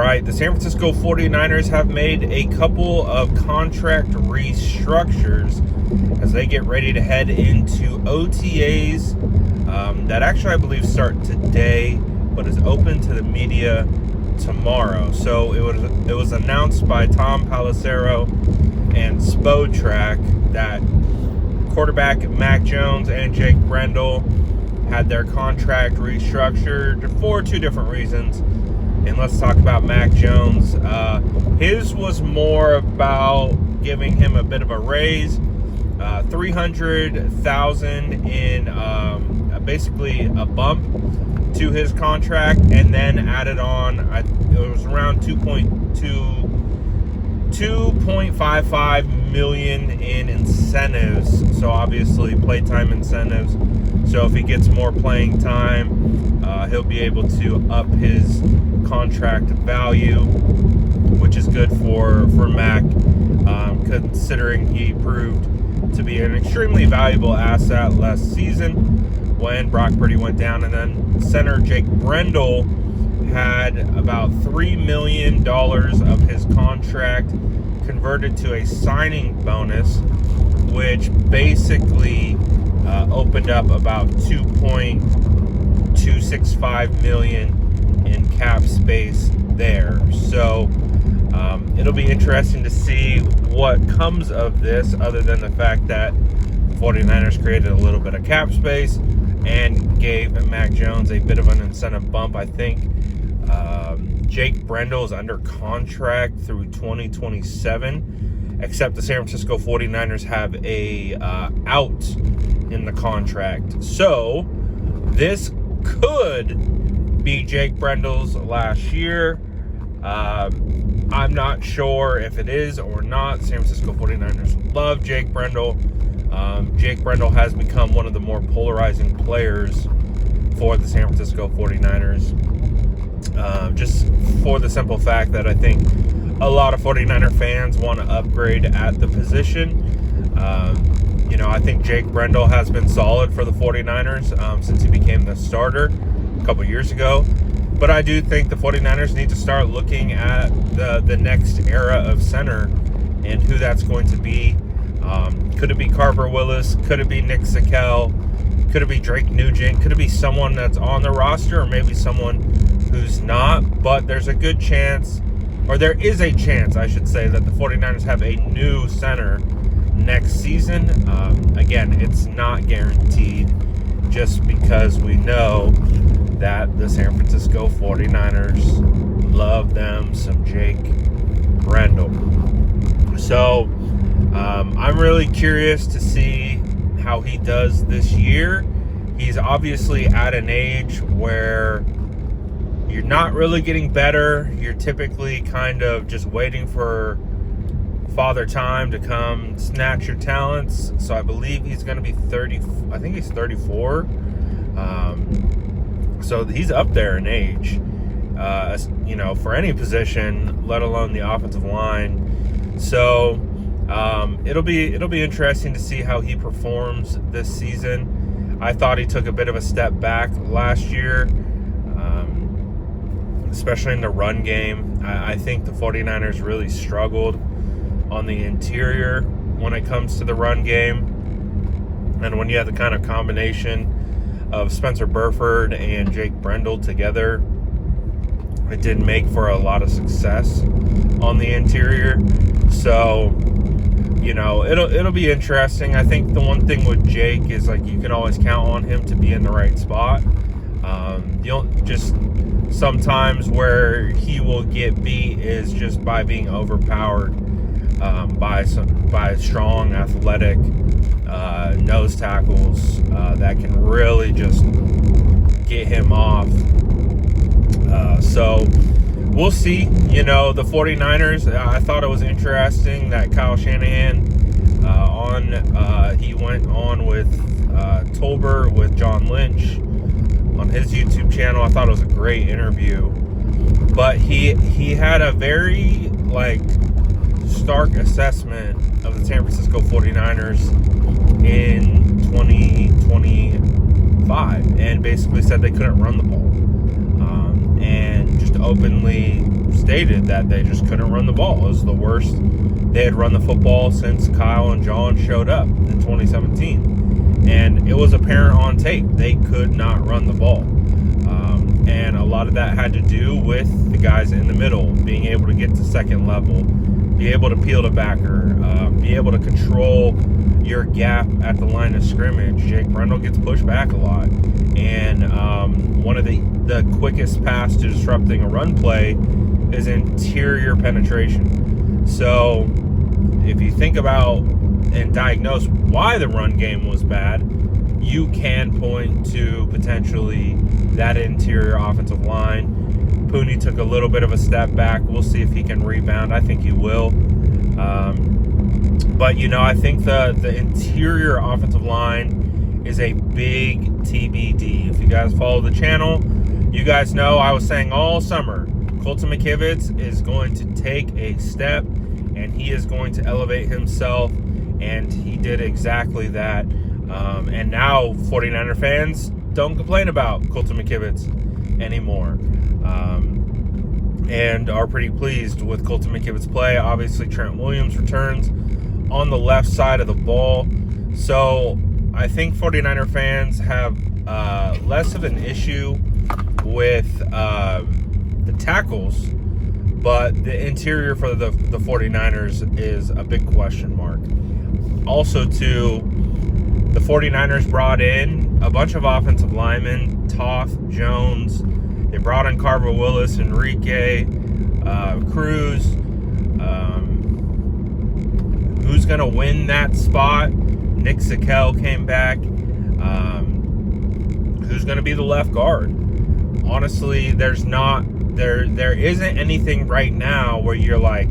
right, the San Francisco 49ers have made a couple of contract restructures as they get ready to head into OTAs that actually I believe start today, but is open to the media tomorrow. So it was announced by Tom Pelissero and Spotrac that quarterback Mac Jones and Jake Brendel had their contract restructured for two different reasons. And let's talk about Mac Jones. His was more about giving him a bit of a raise, $300,000 in basically a bump to his contract, and then added on, it was around $2.55 million in incentives. So obviously playtime incentives. So if he gets more playing time, he'll be able to up his contract value, which is good for Mac, considering he proved to be an extremely valuable asset last season when Brock Purdy went down. And then center Jake Brendel had about $3 million of his contract converted to a signing bonus, which basically opened up about $2.265 million in cap space there. So it'll be interesting to see what comes of this, other than the fact that the 49ers created a little bit of cap space and gave Mac Jones a bit of an incentive bump. I think Jake Brendel is under contract through 2027, except the San Francisco 49ers have a out in the contract. So this could be Jake Brendel's last year. I'm not sure if it is or not. San Francisco 49ers love Jake Brendel. Jake Brendel has become one of the more polarizing players for the San Francisco 49ers. Just for the simple fact that I think a lot of 49er fans want to upgrade at the position. I think Jake Brendel has been solid for the 49ers since he became the starter a couple years ago. But I do think the 49ers need to start looking at the next era of center and who that's going to be. Could it be Carver Willis? Could it be Nick Sakel? Could it be Drake Nugent? Could it be someone that's on the roster, or maybe someone who's not? But there's a good chance, or there is a chance, I should say, that the 49ers have a new center next season. Again, it's not guaranteed, just because we know that the San Francisco 49ers love them some Jake Brendel. So I'm really curious to see how he does this year. He's obviously at an age where you're not really getting better. You're typically kind of just waiting for Father Time to come snatch your talents. So I believe he's going to be 30. I think he's 34. So he's up there in age, for any position, let alone the offensive line. So it'll be interesting to see how he performs this season. I thought he took a bit of a step back last year, especially in the run game. I think the 49ers really struggled on the interior when it comes to the run game. And when you have the kind of combination of Spencer Burford and Jake Brendel together, it didn't make for a lot of success on the interior. So, it'll be interesting. I think the one thing with Jake is, you can always count on him to be in the right spot. Just sometimes where he will get beat is just by being overpowered by strong, athletic nose tackles that can really just get him off. So we'll see. The 49ers, I thought it was interesting that Kyle Shanahan he went on with Tolbert with John Lynch on his YouTube channel. I thought it was a great interview, but he had a very stark assessment of the San Francisco 49ers in 2025, and basically said they couldn't run the ball, and just openly stated that they just couldn't run the ball. It was the worst they had run the football since Kyle and John showed up in 2017. And it was apparent on tape. They could not run the ball. And a lot of that had to do with the guys in the middle being able to get to second level, be able to peel the backer, be able to control your gap at the line of scrimmage. Jake Brendel gets pushed back a lot. And one of the quickest paths to disrupting a run play is interior penetration. So if you think about and diagnose why the run game was bad, you can point to potentially that interior offensive line. Pooney took a little bit of a step back. We'll see if he can rebound. I think he will. But, I think the interior offensive line is a big TBD. If you guys follow the channel, you guys know I was saying all summer, Colton McKivitz is going to take a step, and he is going to elevate himself, and he did exactly that. And now 49er fans don't complain about Colton McKivitz anymore, and are pretty pleased with Colton McKivitz's play. Obviously, Trent Williams returns on the left side of the ball. So I think 49er fans have less of an issue with the tackles, but the interior for the 49ers is a big question mark. Also, too, the 49ers brought in a bunch of offensive linemen, Toth, Jones. They brought in Carver Willis, Enrique, Cruz. Who's going to win that spot? Nick Sikel came back. Who's going to be the left guard? Honestly, there isn't anything right now where you're like,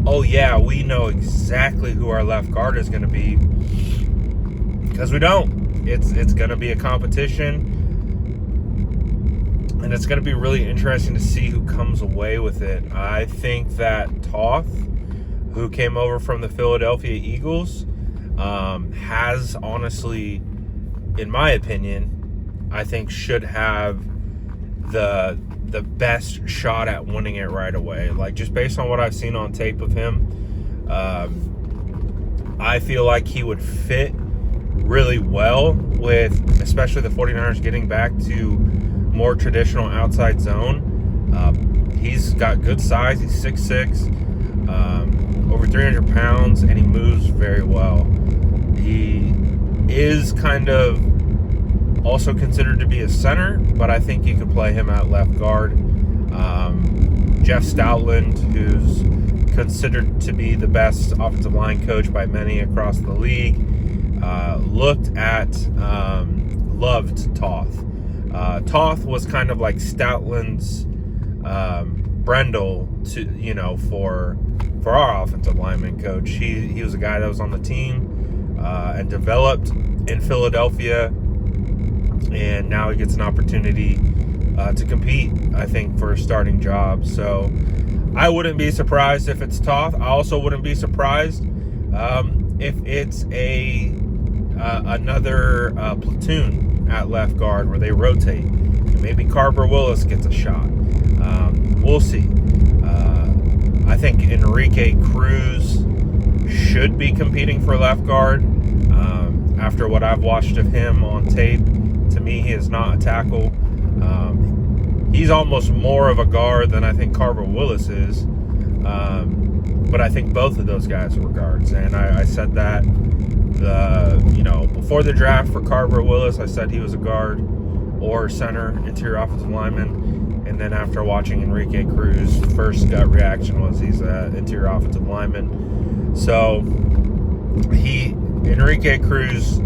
oh yeah, we know exactly who our left guard is going to be. Because we don't. It's going to be a competition, and it's going to be really interesting to see who comes away with it. I think that Toth, who came over from the Philadelphia Eagles, has honestly, in my opinion, I think should have the best shot at winning it right away. Like, just based on what I've seen on tape of him, I feel like he would fit really well with, especially the 49ers getting back to more traditional outside zone. He's got good size. He's 6'6", over 300 pounds, and he moves very well. He is kind of also considered to be a center, but I think you could play him at left guard. Jeff Stoutland, who's considered to be the best offensive line coach by many across the league, loved Toth. Toth was kind of like Stoutland's Brendel for our offensive lineman coach. He was a guy that was on the team and developed in Philadelphia, and now he gets an opportunity to compete, I think, for a starting job. So I wouldn't be surprised if it's Toth. I also wouldn't be surprised if it's another platoon at left guard where they rotate. And maybe Carver Willis gets a shot. We'll see. I think Enrique Cruz should be competing for left guard. After what I've watched of him on tape, to me, he is not a tackle. He's almost more of a guard than I think Carver Willis is. But I think both of those guys were guards. And I said that before the draft for Carver Willis, I said he was a guard or center, interior offensive lineman. And then after watching Enrique Cruz, first gut reaction was he's an interior offensive lineman. So Enrique Cruz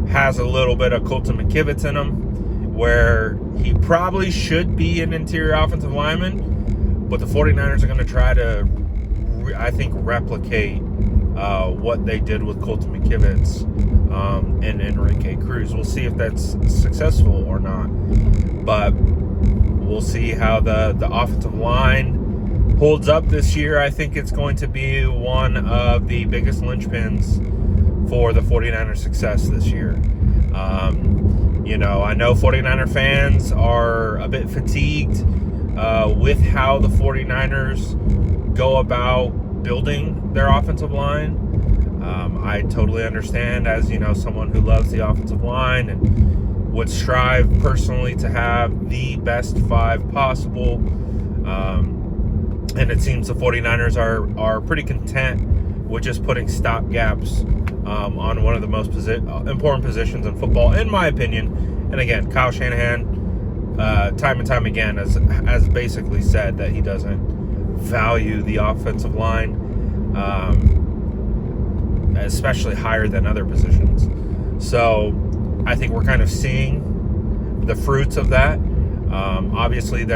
has a little bit of Colton McKivitz in him, where he probably should be an interior offensive lineman, but the 49ers are going to try to, I think, replicate what they did with Colton McKivitz and Enrique Cruz. We'll see if that's successful or not, but we'll see how the offensive line holds up this year. I think it's going to be one of the biggest linchpins for the 49ers' success this year. I know 49er fans are a bit fatigued with how the 49ers go about building their offensive line. I totally understand, as someone who loves the offensive line and would strive personally to have the best 5 possible. And it seems the 49ers are pretty content with just putting stop gaps on one of the most important positions in football, in my opinion. And again, Kyle Shanahan, time and time again, has basically said that he doesn't value the offensive line, especially higher than other positions. So I think we're kind of seeing the fruits of that. Obviously, you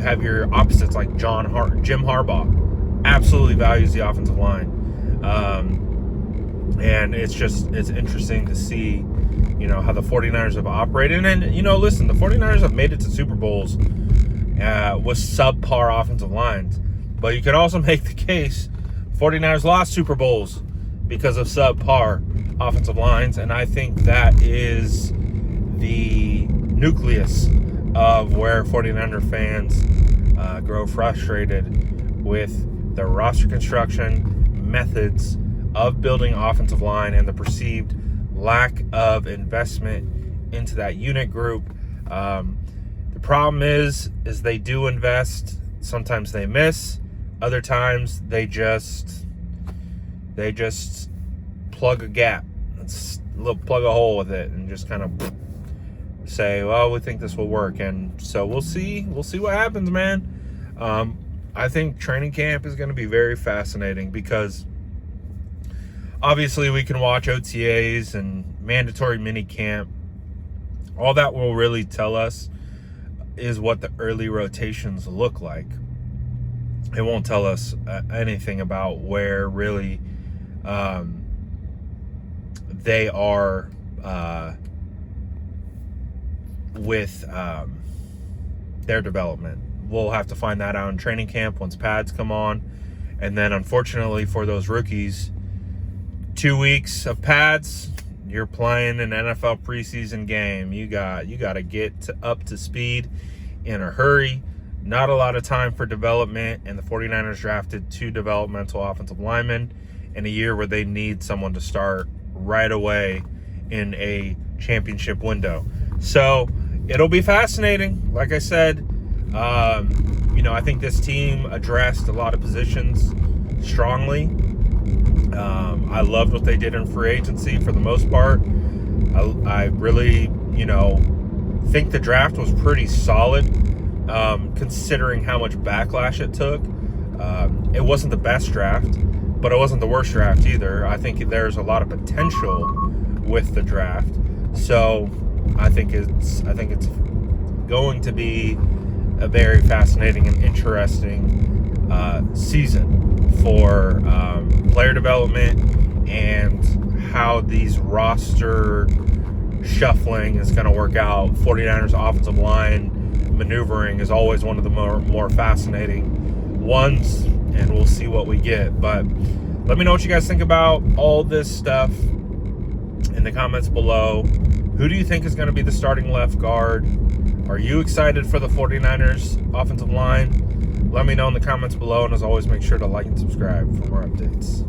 have your opposites like Jim Harbaugh. Absolutely values the offensive line, and it's interesting to see how the 49ers have operated. And listen, the 49ers have made it to Super Bowls with subpar offensive lines, but you could also make the case 49ers lost Super Bowls because of subpar offensive lines, and I think that is the nucleus of where 49er fans grow frustrated with the roster construction, methods of building offensive line, and the perceived lack of investment into that unit group. The problem is they do invest. Sometimes they miss. Other times they just plug a gap. Plug a hole with it and just kind of say, well, we think this will work. And so we'll see what happens, man. I think training camp is going to be very fascinating because obviously we can watch OTAs and mandatory mini camp. All that will really tell us is what the early rotations look like. It won't tell us anything about where really they are with their development. We'll have to find that out in training camp once pads come on. And then unfortunately for those rookies, 2 weeks of pads, you're playing an NFL preseason game. You got to get up to speed in a hurry. Not a lot of time for development, and the 49ers drafted 2 developmental offensive linemen in a year where they need someone to start right away in a championship window. So it'll be fascinating. Like I said, I think this team addressed a lot of positions strongly. I loved what they did in free agency for the most part. I really, think the draft was pretty solid, considering how much backlash it took. It wasn't the best draft, but it wasn't the worst draft either. I think there's a lot of potential with the draft. So I think it's going to be a very fascinating and interesting season for player development and how these roster shuffling is going to work out. 49ers offensive line maneuvering is always one of the more fascinating ones, and we'll see what we get. But let me know what you guys think about all this stuff in the comments below. Who do you think is going to be the starting left guard? Are you excited for the 49ers offensive line? Let me know in the comments below, and as always, make sure to like and subscribe for more updates.